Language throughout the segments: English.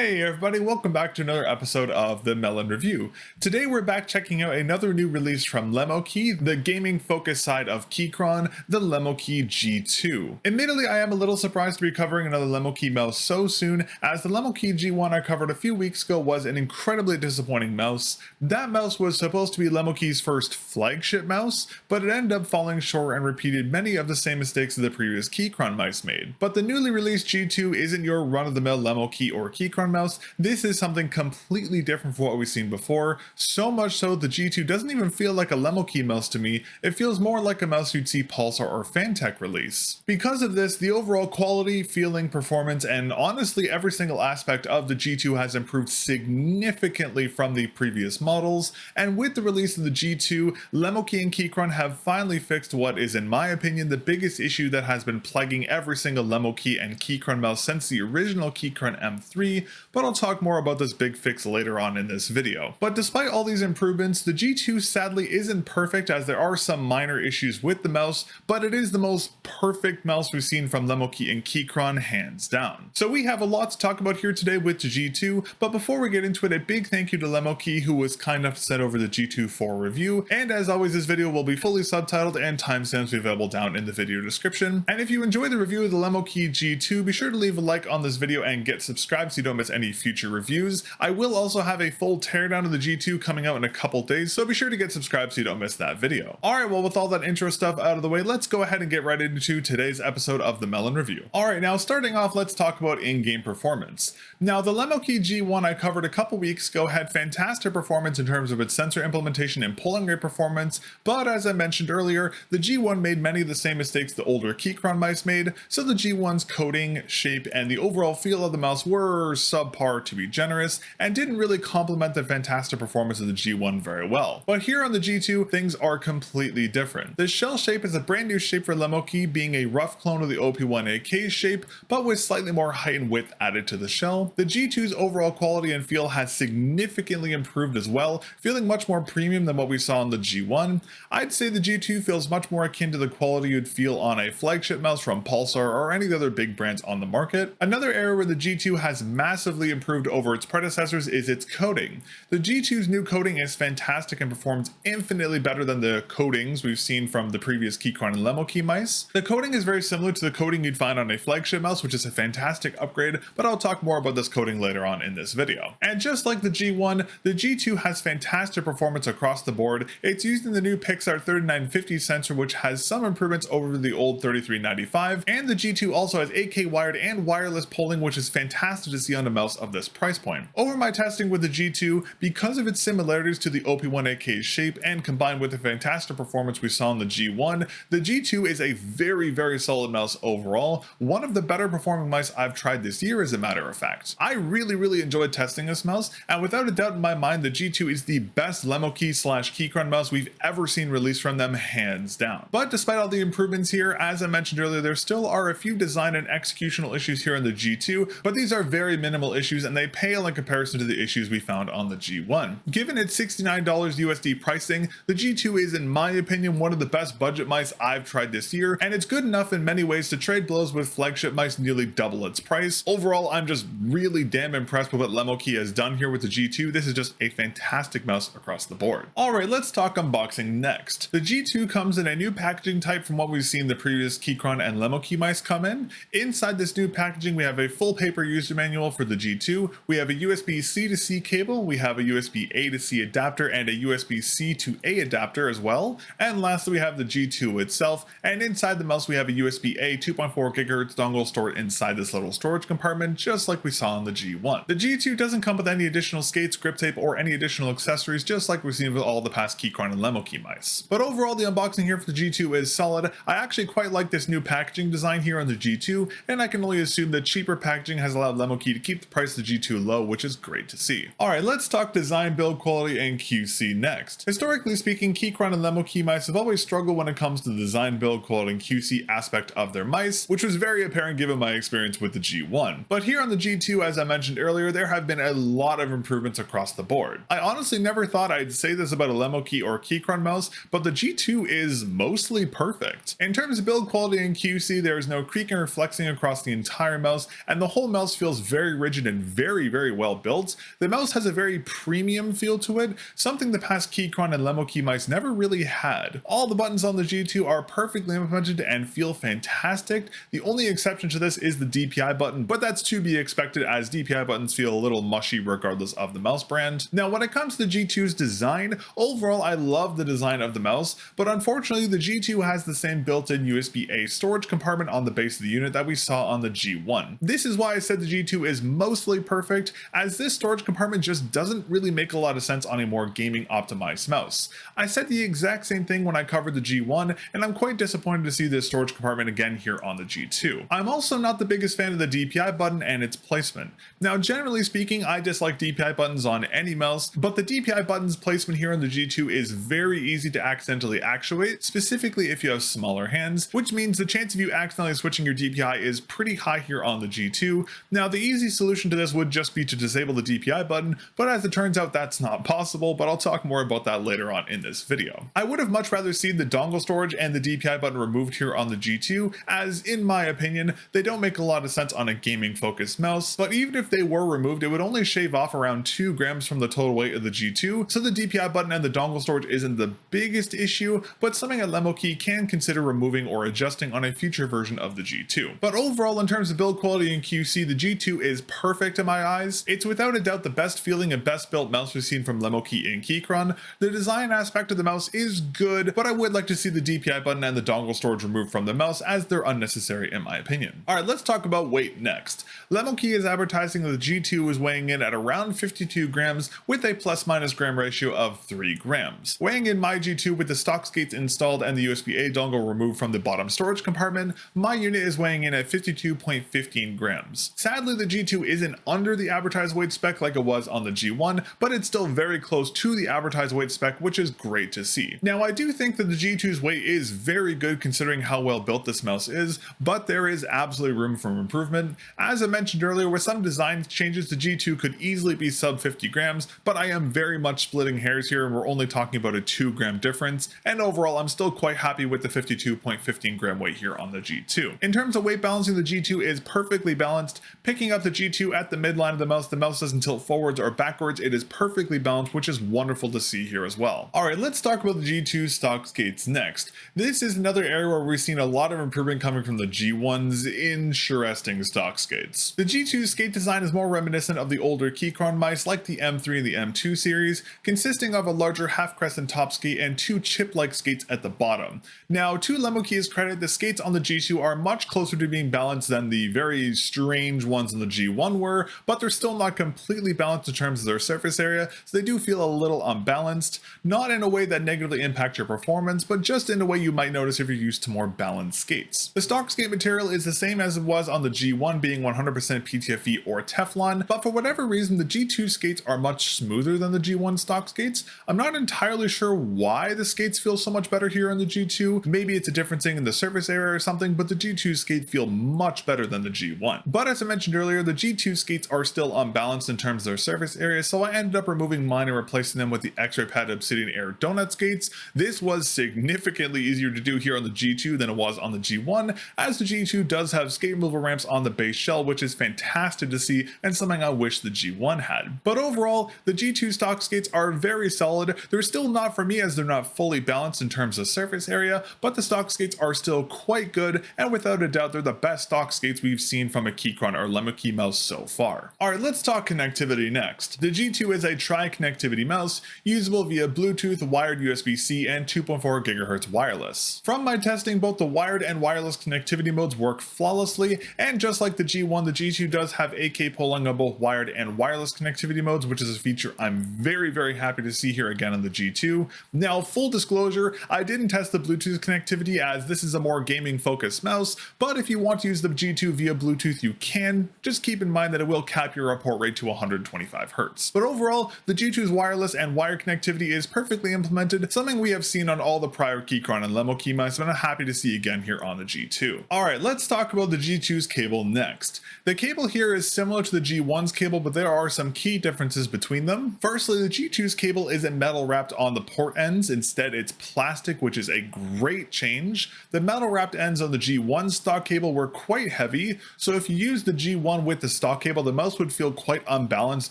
Hey everybody, welcome back to another episode of the mel0n Review. Today we're back checking out another new release from Lemokey, the gaming focused side of Keychron, the Lemokey G2. Admittedly, I am a little surprised to be covering another Lemokey mouse so soon, as the Lemokey G1 I covered a few weeks ago was an incredibly disappointing mouse. That mouse was supposed to be Lemokey's first flagship mouse, but it ended up falling short and repeated many of the same mistakes that the previous Keychron mice made. But the newly released G2 isn't your run-of-the-mill Lemokey or Keychron mouse. This is something completely different from what we've seen before, so much so the G2 doesn't even feel like a Lemokey mouse to me. It feels more like a mouse you'd see Pulsar or Fantech release. Because of this, the overall quality, feeling, performance, and honestly every single aspect of the G2 has improved significantly from the previous models, and with the release of the G2, Lemokey and Keychron have finally fixed what is, in my opinion, the biggest issue that has been plaguing every single Lemokey and Keychron mouse since the original Keychron M3, but I'll talk more about this big fix later on in this video. But despite all these improvements, the G2 sadly isn't perfect, as there are some minor issues with the mouse, but it is the most perfect mouse we've seen from Lemokey and Keychron, hands down. So we have a lot to talk about here today with the G2, but before we get into it, a big thank you to Lemokey, who was kind enough to send over the G2 for review, and as always this video will be fully subtitled and timestamps will be available down in the video description. And if you enjoy the review of the Lemokey G2, be sure to leave a like on this video and get subscribed so you don't miss any future reviews. I will also have a full teardown of the G2 coming out in a couple days, so be sure to get subscribed so you don't miss that video. Alright, well with all that intro stuff out of the way, let's go ahead and get right into today's episode of the mel0n Review. Alright, now starting off, let's talk about in-game performance. Now the Lemokey G1 I covered a couple weeks ago had fantastic performance in terms of its sensor implementation and pulling rate performance, but as I mentioned earlier, the G1 made many of the same mistakes the older Keychron mice made, so the G1's coating, shape, and the overall feel of the mouse were subpar to be generous, and didn't really complement the fantastic performance of the G1 very well. But here on the G2, things are completely different. The shell shape is a brand new shape for Lemokey, being a rough clone of the OP1AK shape, but with slightly more height and width added to the shell. The G2's overall quality and feel has significantly improved as well, feeling much more premium than what we saw on the G1. I'd say the G2 feels much more akin to the quality you'd feel on a flagship mouse from Pulsar or any of the other big brands on the market. Another area where the G2 has massively improved over its predecessors is its coating. The G2's new coating is fantastic and performs infinitely better than the coatings we've seen from the previous Keychron and Lemokey mice. The coating is very similar to the coating you'd find on a flagship mouse, which is a fantastic upgrade, but I'll talk more about this coating later on in this video. And just like the G1, the G2 has fantastic performance across the board. It's using the new Pulsar 3950 sensor, which has some improvements over the old 3395, and the G2 also has 8K wired and wireless polling, which is fantastic to see on a mouse of this price point. Over my testing with the G2, because of its similarities to the OP1AK shape and combined with the fantastic performance we saw on the G1, the G2 is a very solid mouse overall, one of the better performing mice I've tried this year as a matter of fact. I really enjoyed testing this mouse, and without a doubt in my mind the G2 is the best Lemokey / Keychron mouse we've ever seen released from them, hands down. But despite all the improvements here, as I mentioned earlier, there still are a few design and executional issues here in the G2, but these are very minimal issues and they pale in comparison to the issues we found on the G1. Given its $69 USD pricing, the G2 is, in my opinion, one of the best budget mice I've tried this year, and it's good enough in many ways to trade blows with flagship mice nearly double its price. Overall, I'm just really damn impressed with what Lemokey has done here with the G2. This is just a fantastic mouse across the board. Alright, let's talk unboxing next. The G2 comes in a new packaging type from what we've seen the previous Keychron and Lemokey mice come in. Inside this new packaging, we have a full paper user manual for the G2. We have a USB-C to C cable, we have a USB-A to C adapter, and a USB-C to A adapter as well. And lastly, we have the G2 itself, and inside the mouse we have a USB-A 2.4 GHz dongle stored inside this little storage compartment, just like we saw on the G1. The G2 doesn't come with any additional skates, grip tape, or any additional accessories, just like we've seen with all the past Keychron and Lemokey mice. But overall, the unboxing here for the G2 is solid. I actually quite like this new packaging design here on the G2, and I can only assume that cheaper packaging has allowed Lemokey to keep the price of the G2 low, which is great to see. Alright, let's talk design, build quality, and QC next. Historically speaking, Keychron and Lemokey mice have always struggled when it comes to the design, build quality, and QC aspect of their mice, which was very apparent given my experience with the G1. But here on the G2, G2, as I mentioned earlier, there have been a lot of improvements across the board. I honestly never thought I'd say this about a Lemokey or Keychron mouse, but the G2 is mostly perfect. In terms of build quality and QC, there is no creaking or flexing across the entire mouse, and the whole mouse feels very rigid and very well built. The mouse has a very premium feel to it, something the past Keychron and Lemokey mice never really had. All the buttons on the G2 are perfectly implemented and feel fantastic. The only exception to this is the DPI button, but that's to be expected as DPI buttons feel a little mushy regardless of the mouse brand. Now, when it comes to the G2's design, overall I love the design of the mouse, but unfortunately the G2 has the same built-in USB-A storage compartment on the base of the unit that we saw on the G1. This is why I said the G2 is mostly perfect, as this storage compartment just doesn't really make a lot of sense on a more gaming optimized mouse. I said the exact same thing when I covered the G1, and I'm quite disappointed to see this storage compartment again here on the G2. I'm also not the biggest fan of the DPI button and its placement. Now, generally speaking, I dislike DPI buttons on any mouse, but the DPI button's placement here on the G2 is very easy to accidentally actuate, specifically if you have smaller hands, which means the chance of you accidentally switching your DPI is pretty high here on the G2. Now, the easy solution to this would just be to disable the DPI button, but as it turns out, that's not possible, but I'll talk more about that later on in this video. I would have much rather seen the dongle storage and the DPI button removed here on the G2, as in my opinion, they don't make a lot of sense on a gaming focused mouse, but even if they were removed, it would only shave off around 2 grams from the total weight of the G2, so the DPI button and the dongle storage isn't the biggest issue, but something that Lemokey can consider removing or adjusting on a future version of the G2. But overall, in terms of build quality and QC, the G2 is perfect in my eyes. It's without a doubt the best feeling and best built mouse we've seen from Lemokey and Keychron. The design aspect of the mouse is good, but I would like to see the DPI button and the dongle storage removed from the mouse, as they're unnecessary in my opinion. Alright, let's talk about weight next. Lemokey is advertising that the G2 is weighing in at around 52 grams with a plus-minus gram ratio of 3 grams. Weighing in my G2 with the stock skates installed and the USB-A dongle removed from the bottom storage compartment, my unit is weighing in at 52.15 grams. Sadly, the G2 isn't under the advertised weight spec like it was on the G1, but it's still very close to the advertised weight spec, which is great to see. Now, I do think that the G2's weight is very good considering how well built this mouse is, but there is absolutely room for improvement. As I mentioned earlier, with some design changes, the G2 could easily be sub 50 grams, but I am very much splitting hairs here and we're only talking about a 2 gram difference, and overall I'm still quite happy with the 52.15 gram weight here on the G2. In terms of weight balancing, the G2 is perfectly balanced. Picking up the G2 at the midline of the mouse doesn't tilt forwards or backwards, it is perfectly balanced, which is wonderful to see here as well. Alright, let's talk about the G2 stock skates next. This is another area where we've seen a lot of improvement coming from the G1's interesting stock skates. The G2 skate design is more reminiscent of the older Keychron mice like the M3 and the M2 series, consisting of a larger half crescent top skate and 2 chip-like skates at the bottom. Now, to Lemokey's credit, the skates on the G2 are much closer to being balanced than the very strange ones on the G1 were, but they're still not completely balanced in terms of their surface area, so they do feel a little unbalanced, not in a way that negatively impacts your performance, but just in a way you might notice if you're used to more balanced skates. The stock skate material is the same as it was on the G1, being 100% PTFE or Teflon, but for whatever reason the G2 skates are much smoother than the G1 stock skates. I'm not entirely sure why the skates feel so much better here on the G2. Maybe it's a difference in the surface area or something, but the G2 skate feel much better than the G1. But as I mentioned earlier, the G2 skates are still unbalanced in terms of their surface area, so I ended up removing mine and replacing them with the X-Ray Pad Obsidian Air Donut skates. This was significantly easier to do here on the G2 than it was on the G1, as the G2 does have skate removal ramps on the base shell, which is fantastic to see and something I wish the G1 had. But overall, the G2 stock skates are very solid. They're still not for me as they're not fully balanced in terms of surface area, but the stock skates are still quite good, and without a doubt they're the best stock skates we've seen from a Keychron or Lemokey mouse so far. Alright, let's talk connectivity next. The G2 is a tri-connectivity mouse, usable via Bluetooth, wired USB-C, and 2.4 GHz wireless. From my testing, both the wired and wireless connectivity modes work flawlessly, and just like the G1, the G2 does have AK polling on both wired and wireless connectivity modes, which is a feature I'm very happy to see here again on the G2. Now, full disclosure, I didn't test the Bluetooth connectivity as this is a more gaming focused mouse, but if you want to use the G2 via Bluetooth, you can. Just keep in mind that it will cap your report rate to 125 Hz. But overall, the G2's wireless and wired connectivity is perfectly implemented, something we have seen on all the prior Keychron and Lemokey mice, and I'm happy to see again here on the G2. Alright, let's talk about the G2's cable next. The cable here here is similar to the G1's cable, but there are some key differences between them. Firstly, the G2's cable isn't metal wrapped on the port ends, instead it's plastic, which is a great change. The metal wrapped ends on the G1 stock cable were quite heavy, so if you use the G1 with the stock cable, the mouse would feel quite unbalanced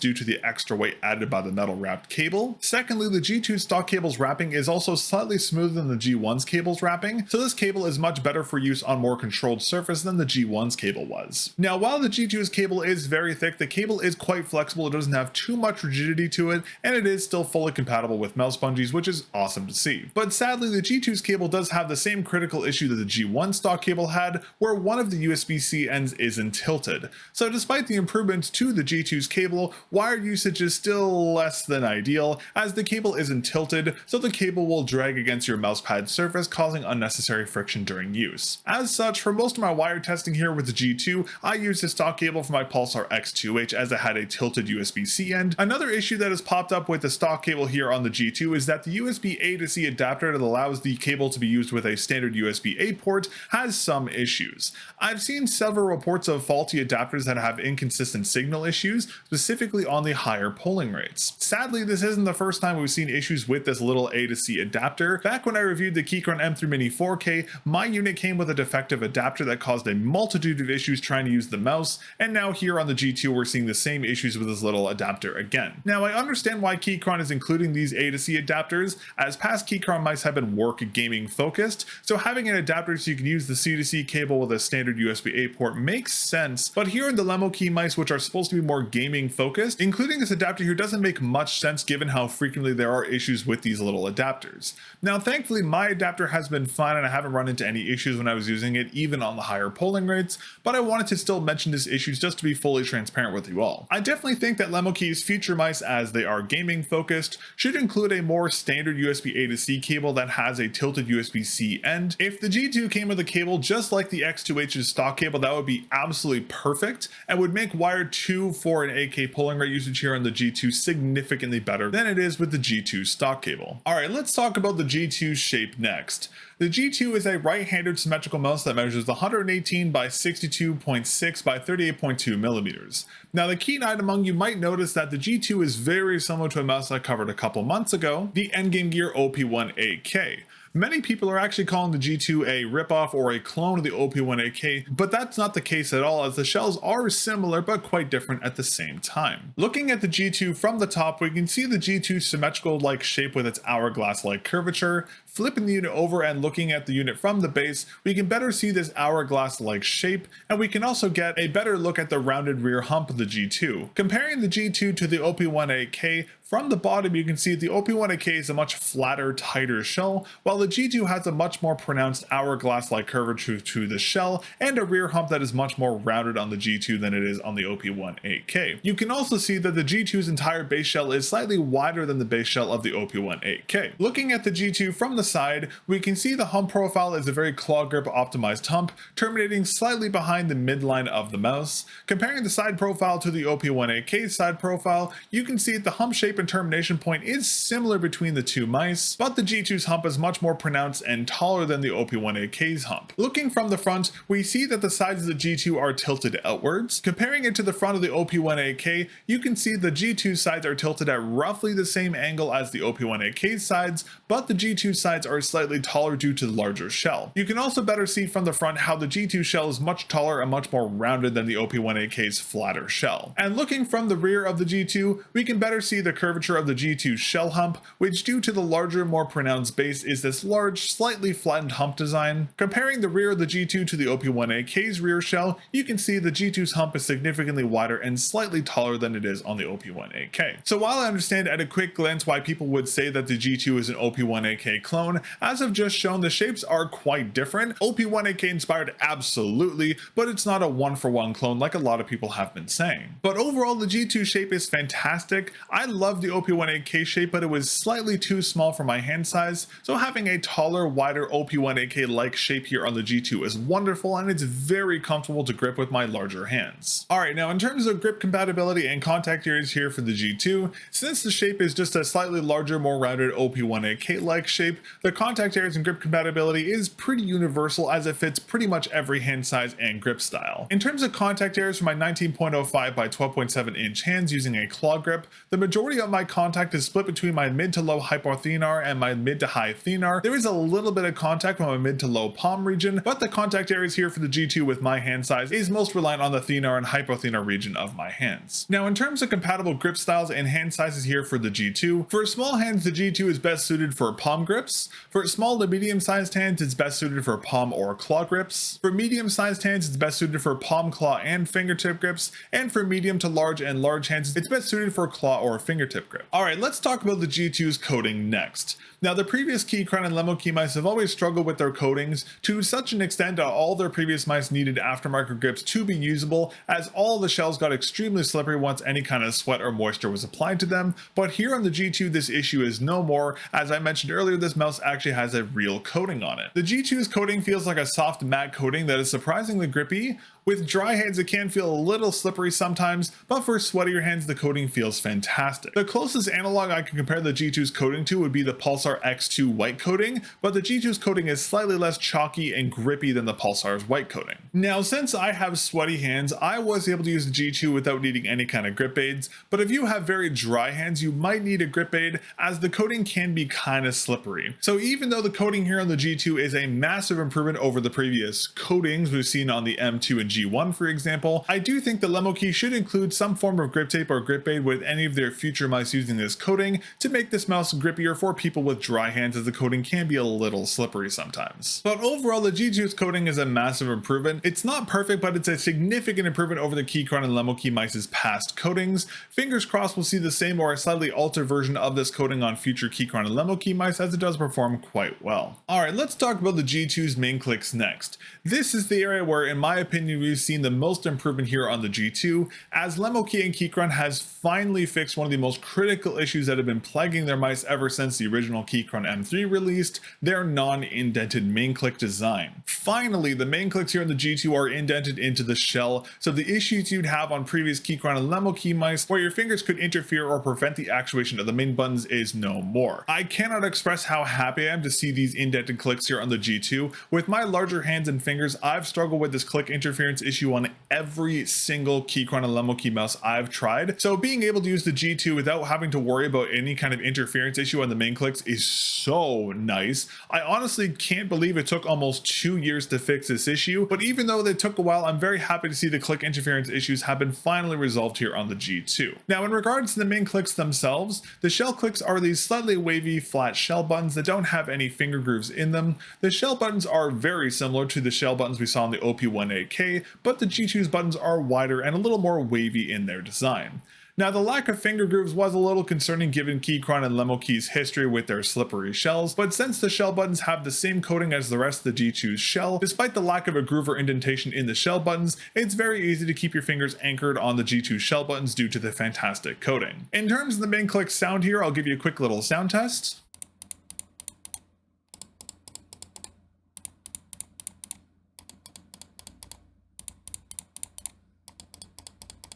due to the extra weight added by the metal wrapped cable. Secondly, the G2 stock cable's wrapping is also slightly smoother than the G1's cable's wrapping, so this cable is much better for use on more controlled surface than the G1's cable was. Now, while the G2's cable is very thick, the cable is quite flexible, it doesn't have too much rigidity to it, and it is still fully compatible with mouse bungees, which is awesome to see. But sadly, the G2's cable does have the same critical issue that the G1 stock cable had, where one of the USB-C ends isn't tilted. So despite the improvements to the G2's cable, wire usage is still less than ideal, as the cable isn't tilted, so the cable will drag against your mousepad surface, causing unnecessary friction during use. As such, for most of my wire testing here with the G2, I used the stock cable for my Pulsar X2H as it had a tilted USB-C end. Another issue that has popped up with the stock cable here on the G2 is that the USB A to C adapter that allows the cable to be used with a standard USB A port has some issues. I've seen several reports of faulty adapters that have inconsistent signal issues, specifically on the higher polling rates. Sadly, this isn't the first time we've seen issues with this little A to C adapter. Back when I reviewed the Keychron M3 Mini 4K, my unit came with a defective adapter that caused a multitude of issues trying to use the mouse, and now here on the G2 we're seeing the same issues with this little adapter again. Now, I understand why Keychron is including these A to C adapters, as past Keychron mice have been work gaming focused, so having an adapter so you can use the C to C cable with a standard USB A port makes sense, but here in the Lemokey mice, which are supposed to be more gaming focused, including this adapter here doesn't make much sense given how frequently there are issues with these little adapters. Now, thankfully my adapter has been fine and I haven't run into any issues when I was using it, even on the higher polling rates, but I wanted to still mention these issues just to be fully transparent with you all. I definitely think that Lemokey's future mice, as they are gaming focused, should include a more standard USB A to C cable that has a tilted USB-C end. If the G2 came with a cable just like the X2H's stock cable, that would be absolutely perfect and would make wired 2, 4, and 8K polling rate usage here on the G2 significantly better than it is with the G2 stock cable. Alright, let's talk about the G2 shape next. The G2 is a right-handed symmetrical mouse that measures 118 by 62.6 by 38.2 millimeters. Now, the keen eyed among you might notice that the G2 is very similar to a mouse I covered a couple months ago, the Endgame Gear OP1AK. Many people are actually calling the G2 a ripoff or a clone of the OP1AK, but that's not the case at all, as the shells are similar but quite different at the same time. Looking at the G2 from the top, we can see the G2 symmetrical-like shape with its hourglass-like curvature. Flipping the unit over and looking at the unit from the base, we can better see this hourglass-like shape, and we can also get a better look at the rounded rear hump of the G2. Comparing the G2 to the OP1AK, from the bottom you can see the OP1AK is a much flatter, tighter shell, while the G2 has a much more pronounced hourglass-like curvature to the shell and a rear hump that is much more rounded on the G2 than it is on the OP1AK. You can also see that the G2's entire base shell is slightly wider than the base shell of the OP1AK. Looking at the G2 from the side, we can see the hump profile is a very claw grip optimized hump, terminating slightly behind the midline of the mouse. Comparing the side profile to the OP1AK's side profile, you can see the hump shape and termination point is similar between the two mice, but the G2's hump is much more pronounced and taller than the OP1AK's hump. Looking from the front, we see that the sides of the G2 are tilted outwards. Comparing it to the front of the OP1AK, you can see the G2 sides are tilted at roughly the same angle as the OP1AK's sides, but the G2 sides are slightly taller due to the larger shell. You can also better see from the front how the G2 shell is much taller and much more rounded than the OP1AK's flatter shell. And looking from the rear of the G2, we can better see the curvature of the G2 shell hump, which due to the larger, more pronounced base is this large, slightly flattened hump design. Comparing the rear of the G2 to the OP1AK's rear shell, you can see the G2's hump is significantly wider and slightly taller than it is on the OP1AK. So while I understand at a quick glance why people would say that the G2 is an OP1AK clone, as I've just shown, the shapes are quite different. OP1AK inspired, absolutely, but it's not a one-for-one clone like a lot of people have been saying. But overall, the G2 shape is fantastic. I love the OP1AK shape, but it was slightly too small for my hand size, so having a taller, wider OP1AK-like shape here on the G2 is wonderful, and it's very comfortable to grip with my larger hands. Alright, now in terms of grip compatibility and contact areas here for the G2, since the shape is just a slightly larger, more rounded OP1AK-like shape, the contact areas and grip compatibility is pretty universal as it fits pretty much every hand size and grip style. In terms of contact areas for my 19.05 by 12.7 inch hands using a claw grip, the majority of my contact is split between my mid to low hypothenar and my mid to high thenar. There is a little bit of contact from my mid to low palm region, but the contact areas here for the G2 with my hand size is most reliant on the thenar and hypothenar region of my hands. Now in terms of compatible grip styles and hand sizes here for the G2, for small hands the G2 is best suited for palm grips. For small to medium sized hands it's best suited for palm or claw grips. For medium sized hands it's best suited for palm, claw and fingertip grips, and for medium to large and large hands it's best suited for claw or fingertip grip. Alright, let's talk about the G2's coating next. Now the previous Keychron and Lemokey mice have always struggled with their coatings to such an extent that all their previous mice needed aftermarket grips to be usable, as all the shells got extremely slippery once any kind of sweat or moisture was applied to them. But here on the G2 this issue is no more. As I mentioned earlier, this mouse actually has a real coating on it. The G2's coating feels like a soft matte coating that is surprisingly grippy. With dry hands it can feel a little slippery sometimes, but for sweatier hands the coating feels fantastic. The closest analog I can compare the G2's coating to would be the Pulsar X2 white coating, but the G2's coating is slightly less chalky and grippy than the Pulsar's white coating. Now since I have sweaty hands, I was able to use the G2 without needing any kind of grip aids, but if you have very dry hands you might need a grip aid as the coating can be kind of slippery. So even though the coating here on the G2 is a massive improvement over the previous coatings we've seen on the M2 and G1 for example, I do think the Lemokey should include some form of grip tape or grip aid with any of their future mice using this coating to make this mouse grippier for people with dry hands, as the coating can be a little slippery sometimes. But overall the G2's coating is a massive improvement. It's not perfect, but it's a significant improvement over the Keychron and Lemokey mice's past coatings. Fingers crossed we'll see the same or a slightly altered version of this coating on future Keychron and Lemokey mice, as it does perform quite well. Alright, let's talk about the G2's main clicks next. This is the area where in my opinion we've seen the most improvement here on the G2, as Lemokey and Keychron has finally fixed one of the most critical issues that have been plaguing their mice ever since the original Keychron M3 released, their non-indented main click design. Finally, the main clicks here in the G2 are indented into the shell, so the issues you'd have on previous Keychron and Lemokey mice where your fingers could interfere or prevent the actuation of the main buttons is no more. I cannot express how happy I am to see these indented clicks here on the G2. With my larger hands and fingers, I've struggled with this click interference issue on every single Keychron and Lemokey mouse I've tried, so being able to use the G2 without having to worry about any kind of interference issue on the main clicks is so nice. I honestly can't believe it took almost 2 years to fix this issue, but even though they took a while, I'm very happy to see the click interference issues have been finally resolved here on the G2. Now in regards to the main clicks themselves, the shell clicks are these slightly wavy flat shell buttons that don't have any finger grooves in them. The shell buttons are very similar to the shell buttons we saw in the OP1AK, but the G2's buttons are wider and a little more wavy in their design. Now the lack of finger grooves was a little concerning given Keychron and Lemokey's history with their slippery shells, but since the shell buttons have the same coating as the rest of the G2's shell, despite the lack of a groove or indentation in the shell buttons, it's very easy to keep your fingers anchored on the G2 shell buttons due to the fantastic coating. In terms of the main click sound here, I'll give you a quick little sound test.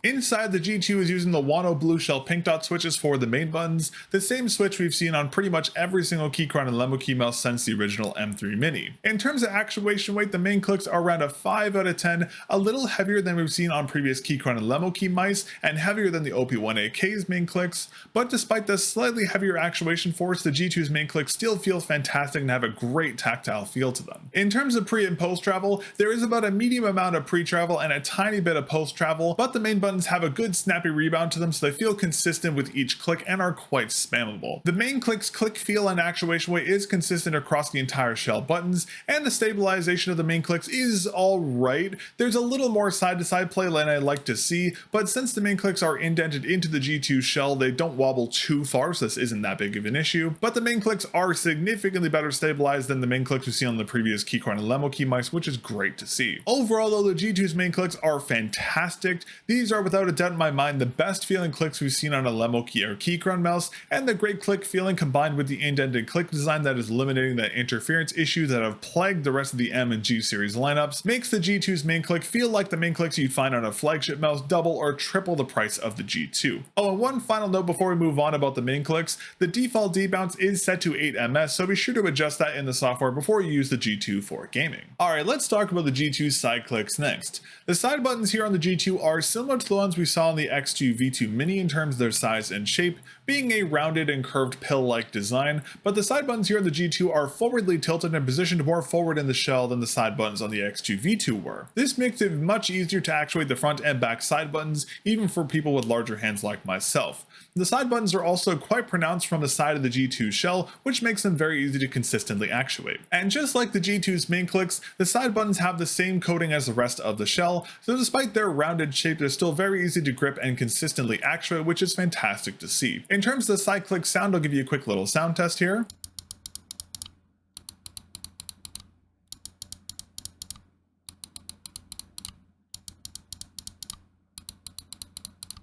Inside, the G2 is using the Wano blue shell pink dot switches for the main buttons, the same switch we've seen on pretty much every single Keychron and Lemokey mouse since the original M3 Mini. In terms of actuation weight, the main clicks are around a 5 out of 10, a little heavier than we've seen on previous Keychron and Lemokey mice, and heavier than the OP1AK's main clicks, but despite the slightly heavier actuation force, the G2's main clicks still feel fantastic and have a great tactile feel to them. In terms of pre and post travel, there is about a medium amount of pre-travel and a tiny bit of post travel, but the main buttons have a good snappy rebound to them, so they feel consistent with each click and are quite spammable. The main click's click feel and actuation weight is consistent across the entire shell buttons, and the stabilization of the main clicks is alright. There's a little more side-to-side play than I'd like to see, but since the main clicks are indented into the G2 shell, they don't wobble too far, so this isn't that big of an issue. But the main clicks are significantly better stabilized than the main clicks we see on the previous Keychron and Lemokey mice, which is great to see. Overall though, the G2's main clicks are fantastic. These are without without a doubt in my mind the best feeling clicks we've seen on a Lemokey or Keychron mouse, and the great click feeling combined with the indented click design that is eliminating the interference issues that have plagued the rest of the M and G series lineups makes the G2's main click feel like the main clicks you'd find on a flagship mouse, double or triple the price of the G2. Oh, and one final note before we move on about the main clicks, the default debounce is set to 8 ms, so be sure to adjust that in the software before you use the G2 for gaming. Alright, let's talk about the G2's side clicks next. The side buttons here on the G2 are similar to the ones we saw on the X2 V2 Mini in terms of their size and shape, being a rounded and curved pill-like design, but the side buttons here on the G2 are forwardly tilted and positioned more forward in the shell than the side buttons on the X2 V2 were. This makes it much easier to actuate the front and back side buttons, even for people with larger hands like myself. The side buttons are also quite pronounced from the side of the G2 shell, which makes them very easy to consistently actuate. And just like the G2's main clicks, the side buttons have the same coating as the rest of the shell, so despite their rounded shape, they're still very easy to grip and consistently actuate, which is fantastic to see. In terms of the side click sound, I'll give you a quick little sound test here.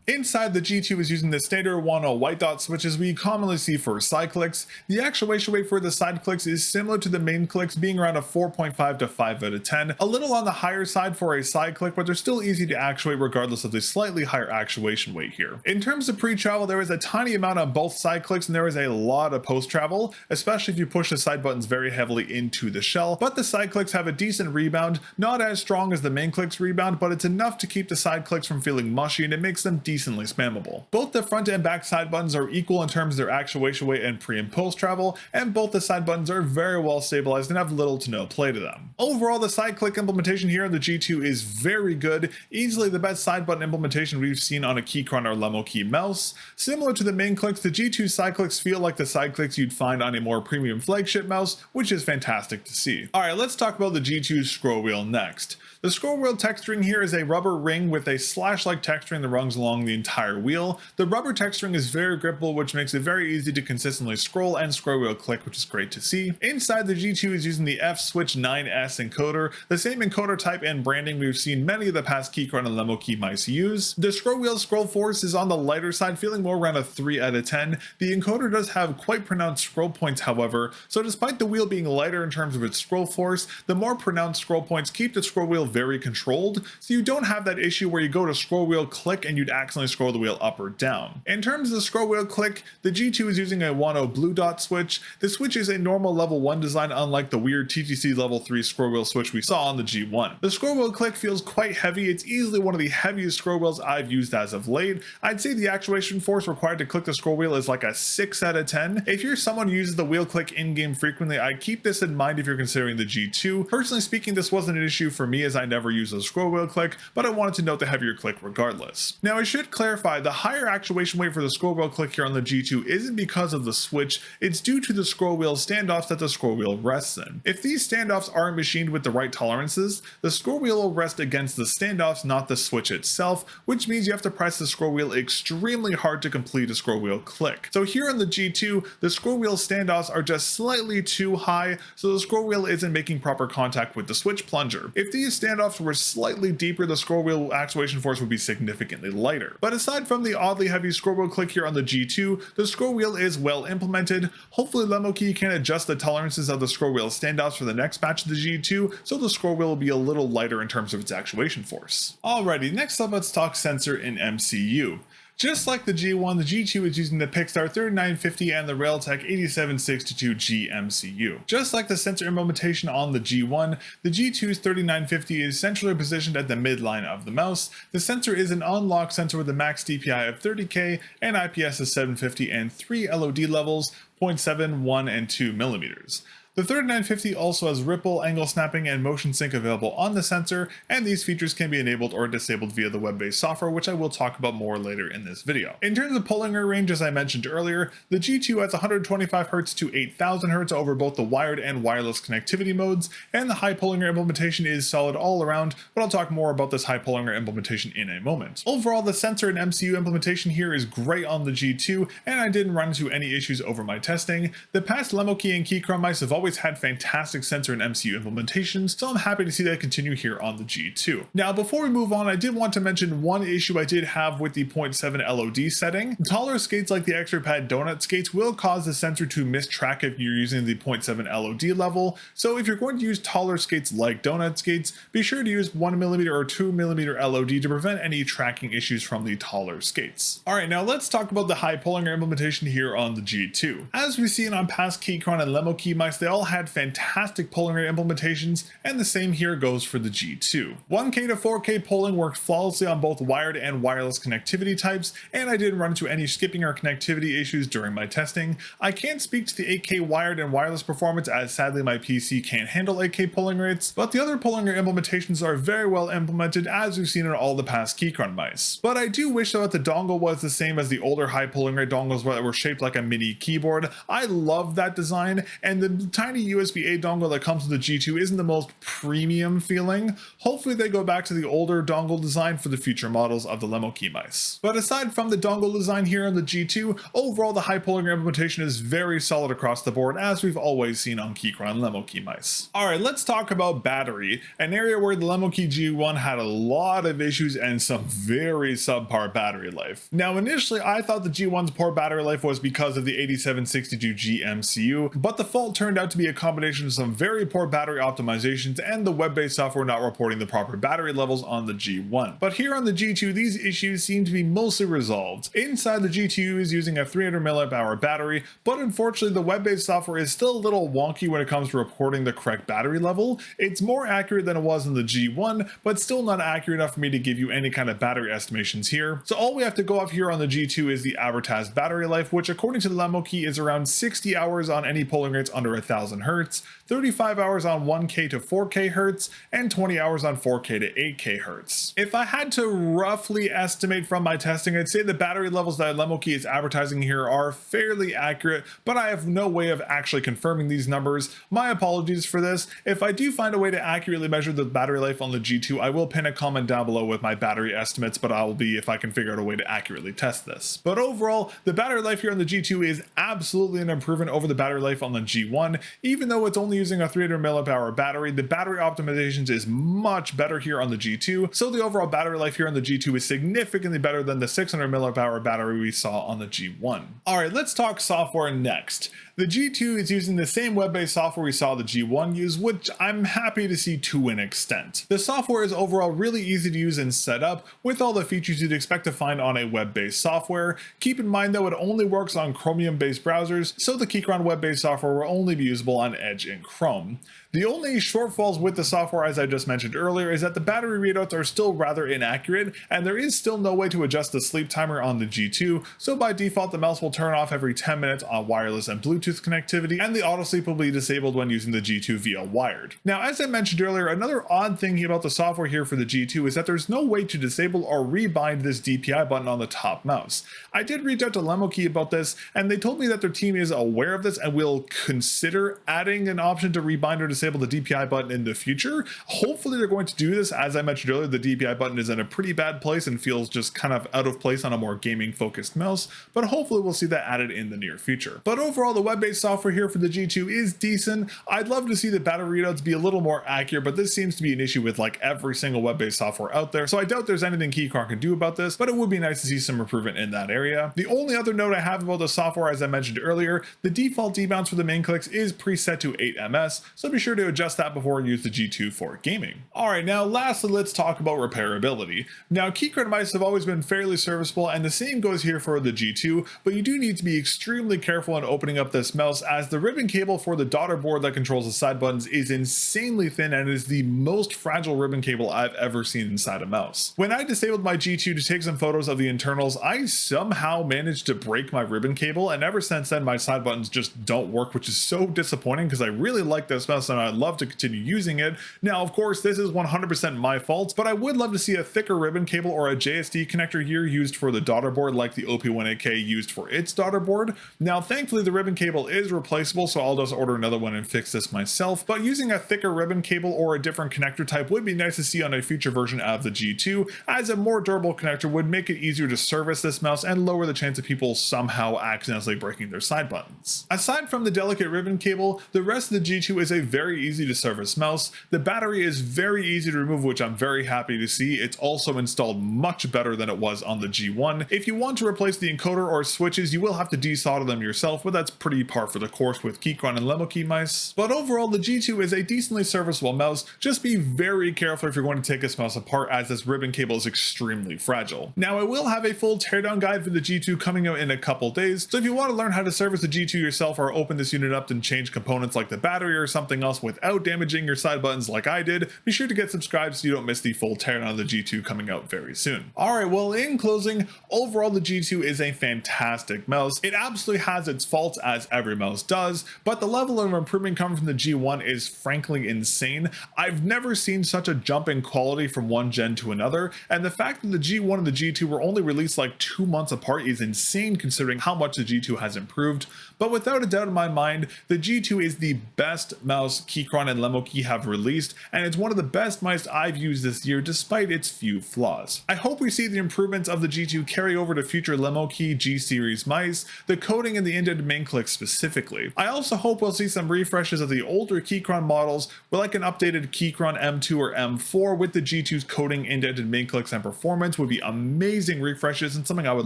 Inside, the G2 is using the standard 1.0 white dot switches we commonly see for side clicks. The actuation weight for the side clicks is similar to the main clicks, being around a 4.5 to 5 out of 10, a little on the higher side for a side click, but they're still easy to actuate regardless of the slightly higher actuation weight here. In terms of pre-travel, there is a tiny amount on both side clicks and there is a lot of post-travel, especially if you push the side buttons very heavily into the shell, but the side clicks have a decent rebound, not as strong as the main clicks rebound, but it's enough to keep the side clicks from feeling mushy and it makes them decently spammable. Both the front and back side buttons are equal in terms of their actuation weight and pre and post travel, and both the side buttons are very well stabilized and have little to no play to them. Overall, the side click implementation here on the G2 is very good, easily the best side button implementation we've seen on a Keychron or Lemokey mouse. Similar to the main clicks, the G2 side clicks feel like the side clicks you'd find on a more premium flagship mouse, which is fantastic to see. Alright, let's talk about the G2's scroll wheel next. The scroll wheel texturing here is a rubber ring with a slash-like texturing that runs along the entire wheel. The rubber texturing is very grippable, which makes it very easy to consistently scroll and scroll wheel click, which is great to see. Inside, the G2 is using the F-Switch 9S encoder, the same encoder type and branding we've seen many of the past Keychron and Lemokey mice use. The scroll wheel scroll force is on the lighter side, feeling more around a 3 out of 10. The encoder does have quite pronounced scroll points, however, so despite the wheel being lighter in terms of its scroll force, the more pronounced scroll points keep the scroll wheel very controlled, so you don't have that issue where you go to scroll wheel click and you'd accidentally scroll the wheel up or down. In terms of the scroll wheel click, the G2 is using a 1.0 blue dot switch. The switch is a normal level 1 design, unlike the weird TTC level 3 scroll wheel switch we saw on the G1. The scroll wheel click feels quite heavy. It's easily one of the heaviest scroll wheels I've used as of late. I'd say the actuation force required to click the scroll wheel is like a 6 out of 10. If you're someone who uses the wheel click in-game frequently, I'd keep this in mind if you're considering the G2. Personally speaking, this wasn't an issue for me as I never use a scroll wheel click, but I wanted to note the heavier click regardless. Now I should clarify, the higher actuation weight for the scroll wheel click here on the G2 isn't because of the switch, it's due to the scroll wheel standoffs that the scroll wheel rests in. If these standoffs aren't machined with the right tolerances, the scroll wheel will rest against the standoffs, not the switch itself, which means you have to press the scroll wheel extremely hard to complete a scroll wheel click. So here on the G2, the scroll wheel standoffs are just slightly too high, so the scroll wheel isn't making proper contact with the switch plunger. If these standoffs were slightly deeper, the scroll wheel actuation force would be significantly lighter. But aside from the oddly heavy scroll wheel click here on the G2, the scroll wheel is well implemented. Hopefully Lemokey can adjust the tolerances of the scroll wheel standoffs for the next batch of the G2, so the scroll wheel will be a little lighter in terms of its actuation force. Alrighty, next up let's talk sensor in MCU. Just like the G1, the G2 is using the Pixar 3950 and the Realtek 8762G MCU. Just like the sensor implementation on the G1, the G2's 3950 is centrally positioned at the midline of the mouse. The sensor is an unlock sensor with a max DPI of 30K and IPS of 750 and 3 LOD levels, 0.7, 1, and 2 millimeters. The 3950 also has ripple, angle snapping, and motion sync available on the sensor, and these features can be enabled or disabled via the web-based software, which I will talk about more later in this video. In terms of polling rate range, as I mentioned earlier, the G2 has 125Hz to 8000Hz over both the wired and wireless connectivity modes, and the high polling rate implementation is solid all around, but I'll talk more about this high polling rate implementation in a moment. Overall, the sensor and MCU implementation here is great on the G2, and I didn't run into any issues over my testing. The past Lemokey and Keychron mice have always always had fantastic sensor and MCU implementations, so I'm happy to see that continue here on the G2. Now, before we move on, I did want to mention one issue I did have with the 0.7 LOD setting. Taller skates like the X-ray pad donut skates will cause the sensor to miss track if you're using the 0.7 LOD level, so if you're going to use taller skates like donut skates, be sure to use 1mm or 2mm LOD to prevent any tracking issues from the taller skates. Alright, now let's talk about the high pulling implementation here on the G2. As we've seen on past Keychron and Lemokey mice, they all had fantastic polling rate implementations, and the same here goes for the G2. 1K to 4K polling worked flawlessly on both wired and wireless connectivity types, and I didn't run into any skipping or connectivity issues during my testing. I can't speak to the 8K wired and wireless performance, as sadly my PC can't handle 8K polling rates, but the other polling rate implementations are very well implemented, as we've seen in all the past Keychron mice. But I do wish though that the dongle was the same as the older high polling rate dongles that were shaped like a mini keyboard. I love that design, and the tiny USB-A dongle that comes with the G2 isn't the most premium feeling. Hopefully they go back to the older dongle design for the future models of the Lemokey mice. But aside from the dongle design here on the G2, overall the high polling implementation is very solid across the board, as we've always seen on Keychron and Lemokey mice. Alright, let's talk about battery, an area where the Lemokey G1 had a lot of issues and some very subpar battery life. Now initially I thought the G1's poor battery life was because of the 8762G MCU, but the fault turned out to be a combination of some very poor battery optimizations and the web-based software not reporting the proper battery levels on the G1. But here on the G2, these issues seem to be mostly resolved. Inside, the G2 is using a 300 mAh battery, but unfortunately the web-based software is still a little wonky when it comes to reporting the correct battery level. It's more accurate than it was in the G1, but still not accurate enough for me to give you any kind of battery estimations here. So all we have to go off here on the G2 is the advertised battery life, which according to the Lemokey is around 60 hours on any polling rates under 1000 Hz, 35 hours on 1K to 4K Hz, and 20 hours on 4K to 8K Hz. If I had to roughly estimate from my testing, I'd say the battery levels that Lemokey is advertising here are fairly accurate, but I have no way of actually confirming these numbers. My apologies for this. If I do find a way to accurately measure the battery life on the G2, I will pin a comment down below with my battery estimates, but I'll be if I can figure out a way to accurately test this. But overall, the battery life here on the G2 is absolutely an improvement over the battery life on the G1. Even though it's only using a 300 mAh battery, the battery optimizations is much better here on the G2, so the overall battery life here on the G2 is significantly better than the 600 mAh battery we saw on the G1. Alright, let's talk software next. The G2 is using the same web-based software we saw the G1 use, which I'm happy to see to an extent. The software is overall really easy to use and set up, with all the features you'd expect to find on a web-based software. Keep in mind though, it only works on Chromium-based browsers, so the Keychron web-based software will only be usable on Edge and Chrome. The only shortfalls with the software, as I just mentioned earlier, is that the battery readouts are still rather inaccurate, and there is still no way to adjust the sleep timer on the G2, so by default the mouse will turn off every 10 minutes on wireless and Bluetooth connectivity, and the auto sleep will be disabled when using the G2 via wired. Now, as I mentioned earlier, another odd thing about the software here for the G2 is that there's no way to disable or rebind this DPI button on the top mouse. I did reach out to Lemokey about this, and they told me that their team is aware of this and will consider adding an option to rebind or disable the DPI button in the future. Hopefully they're going to do this. As I mentioned earlier, the DPI button is in a pretty bad place and feels just kind of out of place on a more gaming focused mouse, but hopefully we'll see that added in the near future. But overall, the web-based software here for the G2 is decent. I'd love to see the battery readouts be a little more accurate, but this seems to be an issue with like every single web-based software out there, so I doubt there's anything Keychron can do about this, but it would be nice to see some improvement in that area. The only other note I have about the software, as I mentioned earlier, the default debounce for the main clicks is preset to 8 ms, so be sure to adjust that before you use the G2 for gaming. Alright, now lastly, let's talk about repairability. Now, Keychron mice have always been fairly serviceable, and the same goes here for the G2, but you do need to be extremely careful when opening up this mouse, as the ribbon cable for the daughter board that controls the side buttons is insanely thin and is the most fragile ribbon cable I've ever seen inside a mouse. When I disabled my G2 to take some photos of the internals, I somehow managed to break my ribbon cable, and ever since then my side buttons just don't work, which is so disappointing because I really like this mouse and and I'd love to continue using it. Now, of course, this is 100% my fault, but I would love to see a thicker ribbon cable or a JST connector here used for the daughter board like the OP1AK used for its daughter board. Now, thankfully, the ribbon cable is replaceable, so I'll just order another one and fix this myself, but using a thicker ribbon cable or a different connector type would be nice to see on a future version of the G2, as a more durable connector would make it easier to service this mouse and lower the chance of people somehow accidentally breaking their side buttons. Aside from the delicate ribbon cable, the rest of the G2 is a very easy to service mouse. The battery is very easy to remove, which I'm very happy to see. It's also installed much better than it was on the G1. If you want to replace the encoder or switches, you will have to desolder them yourself, but that's pretty par for the course with Keychron and Lemokey mice. But overall, the G2 is a decently serviceable mouse. Just be very careful if you're going to take this mouse apart, as this ribbon cable is extremely fragile. Now, I will have a full teardown guide for the G2 coming out in a couple days, so if you want to learn how to service the G2 yourself or open this unit up and change components like the battery or something else without damaging your side buttons like I did, be sure to get subscribed so you don't miss the full teardown of the G2 coming out very soon. Alright, well, in closing, overall the G2 is a fantastic mouse. It absolutely has its faults, as every mouse does, but the level of improvement coming from the G1 is frankly insane. I've never seen such a jump in quality from one gen to another, and the fact that the G1 and the G2 were only released like 2 months apart is insane considering how much the G2 has improved. But without a doubt in my mind, the G2 is the best mouse Keychron and Lemokey have released, and it's one of the best mice I've used this year despite its few flaws. I hope we see the improvements of the G2 carry over to future Lemokey G series mice, the coding and the indented main click specifically. I also hope we'll see some refreshes of the older Keychron models, with like an updated Keychron M2 or M4 with the G2's coding, indented main clicks, and performance would be amazing refreshes and something I would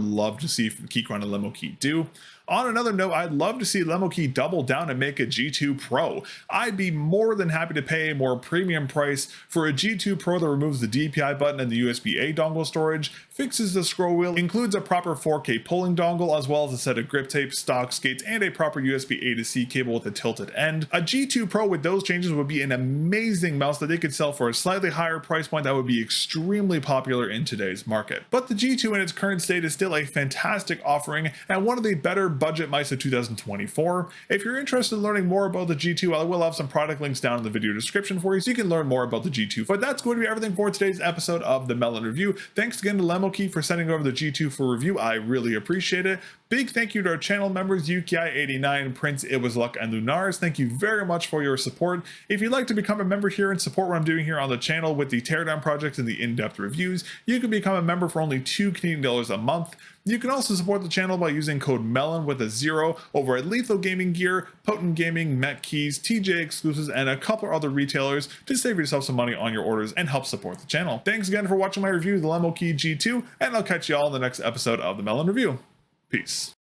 love to see Keychron and Lemokey do. On another note, I'd love to see Lemokey double down and make a G2 Pro. I'd be more than happy to pay a more premium price for a G2 Pro that removes the DPI button and the USB-A dongle storage, fixes the scroll wheel, includes a proper 4K pulling dongle, as well as a set of grip tape, stock skates, and a proper USB-A to C cable with a tilted end. A G2 Pro with those changes would be an amazing mouse that they could sell for a slightly higher price point that would be extremely popular in today's market. But the G2 in its current state is still a fantastic offering and one of the better budget mice of 2024. If you're interested in learning more about the G2, I will have some product links down in the video description for you so you can learn more about the G2. But that's going to be everything for today's episode of the mel0n Review. Thanks again to Lemokey for sending over the G2 for review. I really appreciate it. Big thank you to our channel members, UKI89, Prince, It Was Luck, and Lunars. Thank you very much for your support. If you'd like to become a member here and support what I'm doing here on the channel with the teardown projects and the in-depth reviews, you can become a member for only $2 Canadian a month. You can also support the channel by using code mel0n with a 0 over at Lethal Gaming Gear, Potent Gaming, Met Keys, TJ Exclusives, and a couple other retailers to save yourself some money on your orders and help support the channel. Thanks again for watching my review of the Lemokey G2, and I'll catch you all in the next episode of the mel0n Review. Peace.